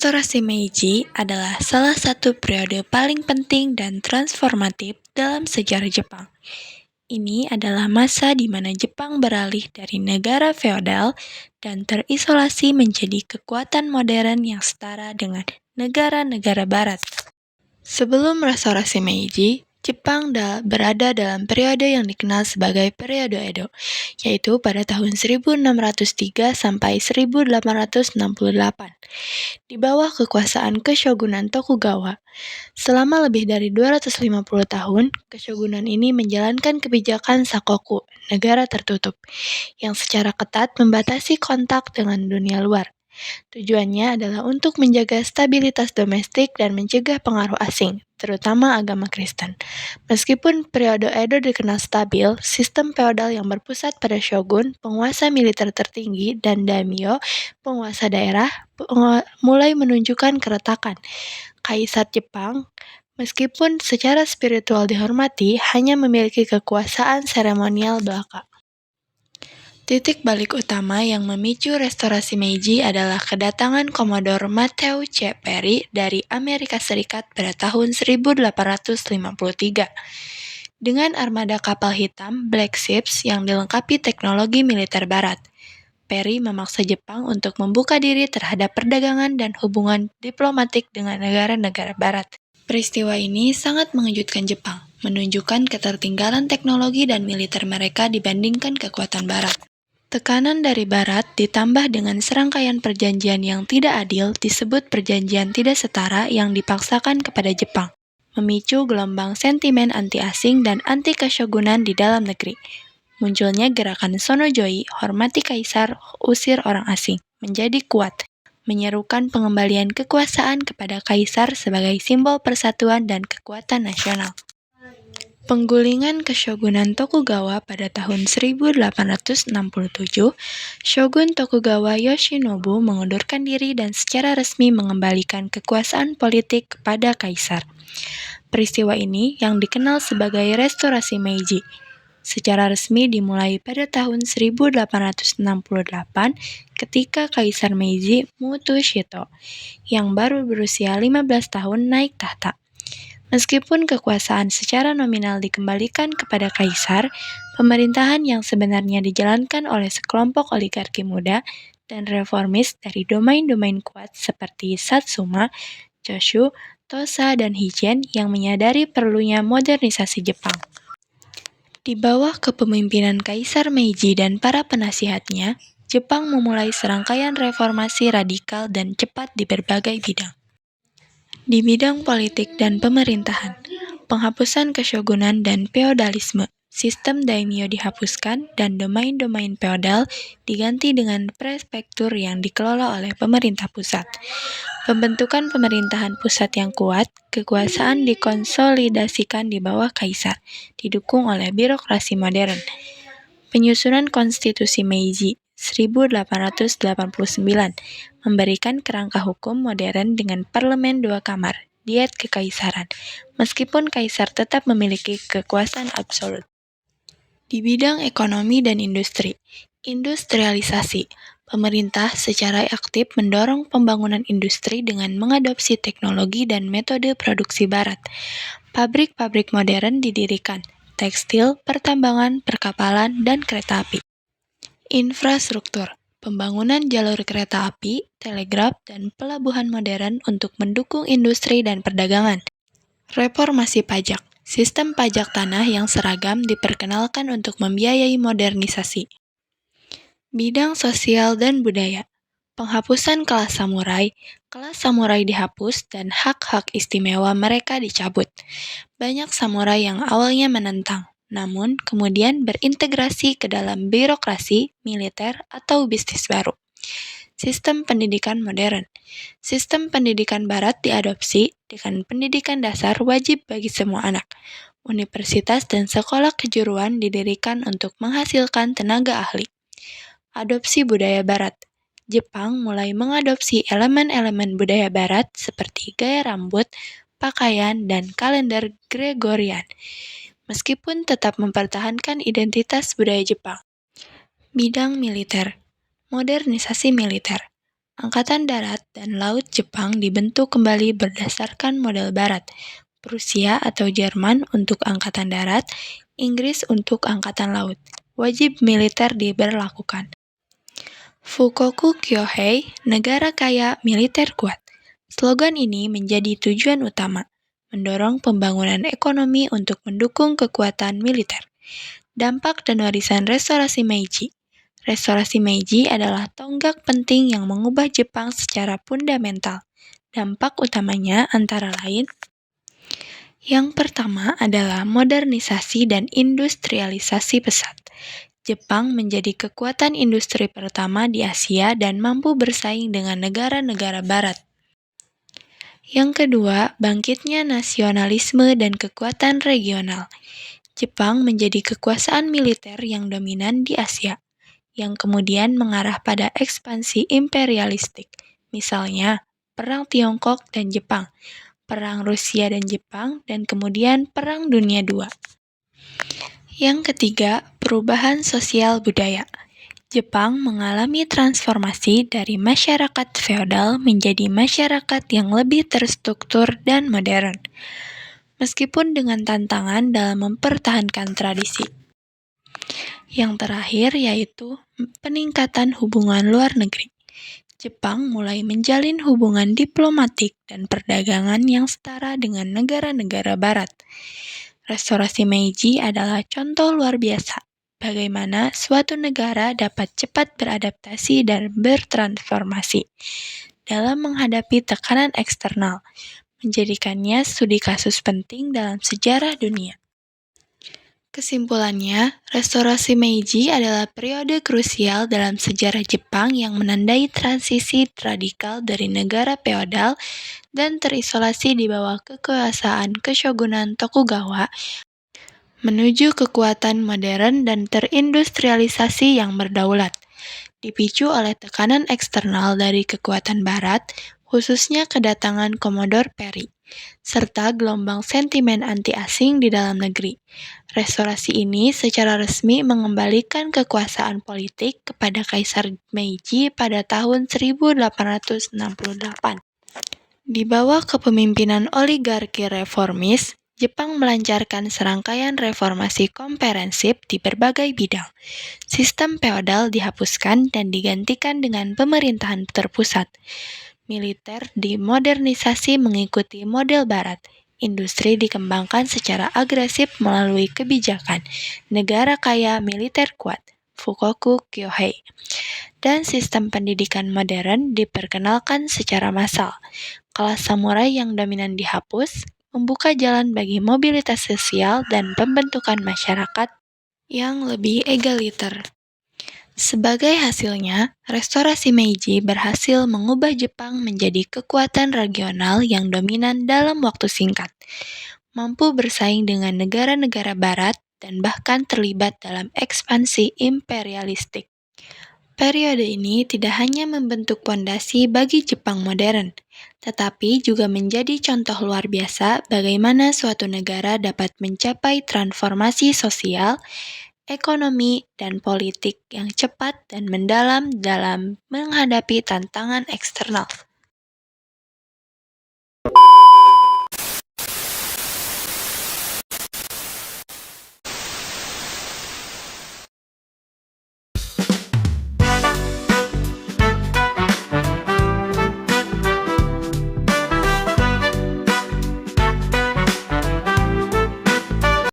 Restorasi Meiji adalah salah satu periode paling penting dan transformatif dalam sejarah Jepang. Ini adalah masa di mana Jepang beralih dari negara feodal dan terisolasi menjadi kekuatan modern yang setara dengan negara-negara barat. Sebelum restorasi Meiji, Jepang berada dalam periode yang dikenal sebagai periode Edo, yaitu pada tahun 1603 sampai 1868, di bawah kekuasaan Keshogunan Tokugawa. Selama lebih dari 250 tahun, keshogunan ini menjalankan kebijakan sakoku, negara tertutup, yang secara ketat membatasi kontak dengan dunia luar. Tujuannya adalah untuk menjaga stabilitas domestik dan mencegah pengaruh asing, terutama agama Kristen. Meskipun periode Edo dikenal stabil, sistem feodal yang berpusat pada shogun, penguasa militer tertinggi, dan daimyo, penguasa daerah, mulai menunjukkan keretakan. Kaisar Jepang, meskipun secara spiritual dihormati, hanya memiliki kekuasaan seremonial belaka. Titik balik utama yang memicu restorasi Meiji adalah kedatangan Komodor Matthew C. Perry dari Amerika Serikat pada tahun 1853. Dengan armada kapal hitam Black Ships yang dilengkapi teknologi militer barat, Perry memaksa Jepang untuk membuka diri terhadap perdagangan dan hubungan diplomatik dengan negara-negara barat. Peristiwa ini sangat mengejutkan Jepang, menunjukkan ketertinggalan teknologi dan militer mereka dibandingkan kekuatan barat. Tekanan dari barat ditambah dengan serangkaian perjanjian yang tidak adil disebut perjanjian tidak setara yang dipaksakan kepada Jepang, memicu gelombang sentimen anti-asing dan anti-keshogunan di dalam negeri. Munculnya gerakan Shonojoi, hormati kaisar, usir orang asing, menjadi kuat, menyerukan pengembalian kekuasaan kepada kaisar sebagai simbol persatuan dan kekuatan nasional. Penggulingan Keshogunan Tokugawa pada tahun 1867, Shogun Tokugawa Yoshinobu mengundurkan diri dan secara resmi mengembalikan kekuasaan politik kepada kaisar. Peristiwa ini yang dikenal sebagai Restorasi Meiji, secara resmi dimulai pada tahun 1868 ketika Kaisar Meiji Mutoshito, yang baru berusia 15 tahun naik tahta. Meskipun kekuasaan secara nominal dikembalikan kepada kaisar, pemerintahan yang sebenarnya dijalankan oleh sekelompok oligarki muda dan reformis dari domain-domain kuat seperti Satsuma, Choshu, Tosa, dan Hijen yang menyadari perlunya modernisasi Jepang. Di bawah kepemimpinan Kaisar Meiji dan para penasihatnya, Jepang memulai serangkaian reformasi radikal dan cepat di berbagai bidang. Di bidang politik dan pemerintahan, penghapusan keshogunan dan feodalisme, sistem daimyo dihapuskan dan domain-domain feodal diganti dengan prefektur yang dikelola oleh pemerintah pusat. Pembentukan pemerintahan pusat yang kuat, kekuasaan dikonsolidasikan di bawah kaisar, didukung oleh birokrasi modern. Penyusunan Konstitusi Meiji 1889 memberikan kerangka hukum modern dengan parlemen dua kamar, diet kekaisaran, meskipun kaisar tetap memiliki kekuasaan absolut. Di bidang ekonomi dan industri, industrialisasi, pemerintah secara aktif mendorong pembangunan industri dengan mengadopsi teknologi dan metode produksi barat. Pabrik-pabrik modern didirikan, tekstil, pertambangan, perkapalan, dan kereta api. Infrastruktur, pembangunan jalur kereta api, telegraf, dan pelabuhan modern untuk mendukung industri dan perdagangan. Reformasi pajak, sistem pajak tanah yang seragam diperkenalkan untuk membiayai modernisasi. Bidang sosial dan budaya, penghapusan kelas samurai dihapus dan hak-hak istimewa mereka dicabut. Banyak samurai yang awalnya menentang, namun kemudian berintegrasi ke dalam birokrasi, militer, atau bisnis baru. Sistem pendidikan modern. Sistem pendidikan barat diadopsi dengan pendidikan dasar wajib bagi semua anak. Universitas dan sekolah kejuruan didirikan untuk menghasilkan tenaga ahli. Adopsi budaya barat. Jepang mulai mengadopsi elemen-elemen budaya barat seperti gaya rambut, pakaian, dan kalender Gregorian, meskipun tetap mempertahankan identitas budaya Jepang. Bidang militer, modernisasi militer, Angkatan Darat dan Laut Jepang dibentuk kembali berdasarkan model Barat, Prusia atau Jerman untuk Angkatan Darat, Inggris untuk Angkatan Laut. Wajib militer diberlakukan. Fukoku Kyohei, negara kaya, militer kuat. Slogan ini menjadi tujuan utama, mendorong pembangunan ekonomi untuk mendukung kekuatan militer. Dampak dan warisan restorasi Meiji. Restorasi Meiji adalah tonggak penting yang mengubah Jepang secara fundamental. Dampak utamanya antara lain, yang pertama adalah modernisasi dan industrialisasi pesat. Jepang menjadi kekuatan industri pertama di Asia dan mampu bersaing dengan negara-negara barat. Yang kedua, bangkitnya nasionalisme dan kekuatan regional. Jepang menjadi kekuasaan militer yang dominan di Asia, yang kemudian mengarah pada ekspansi imperialistik. Misalnya, Perang Tiongkok dan Jepang, Perang Rusia dan Jepang, dan kemudian Perang Dunia II. Yang ketiga, perubahan sosial budaya. Jepang mengalami transformasi dari masyarakat feodal menjadi masyarakat yang lebih terstruktur dan modern, meskipun dengan tantangan dalam mempertahankan tradisi. Yang terakhir yaitu peningkatan hubungan luar negeri. Jepang mulai menjalin hubungan diplomatik dan perdagangan yang setara dengan negara-negara barat. Restorasi Meiji adalah contoh luar biasa bagaimana suatu negara dapat cepat beradaptasi dan bertransformasi dalam menghadapi tekanan eksternal, menjadikannya studi kasus penting dalam sejarah dunia. Kesimpulannya, restorasi Meiji adalah periode krusial dalam sejarah Jepang yang menandai transisi radikal dari negara feodal dan terisolasi di bawah kekuasaan Keshogunan Tokugawa menuju kekuatan modern dan terindustrialisasi yang berdaulat, dipicu oleh tekanan eksternal dari kekuatan barat, khususnya kedatangan Komodor Perry, serta gelombang sentimen anti-asing di dalam negeri. Restorasi ini secara resmi mengembalikan kekuasaan politik kepada Kaisar Meiji pada tahun 1868. Di bawah kepemimpinan oligarki reformis, Jepang melancarkan serangkaian reformasi komprehensif di berbagai bidang. Sistem feodal dihapuskan dan digantikan dengan pemerintahan terpusat. Militer dimodernisasi mengikuti model barat. Industri dikembangkan secara agresif melalui kebijakan negara kaya militer kuat, Fukoku Kyohei. Dan sistem pendidikan modern diperkenalkan secara massal. Kelas samurai yang dominan dihapus, membuka jalan bagi mobilitas sosial dan pembentukan masyarakat yang lebih egaliter. Sebagai hasilnya, restorasi Meiji berhasil mengubah Jepang menjadi kekuatan regional yang dominan dalam waktu singkat, mampu bersaing dengan negara-negara barat dan bahkan terlibat dalam ekspansi imperialistik. Periode ini tidak hanya membentuk pondasi bagi Jepang modern, tetapi juga menjadi contoh luar biasa bagaimana suatu negara dapat mencapai transformasi sosial, ekonomi, dan politik yang cepat dan mendalam dalam menghadapi tantangan eksternal.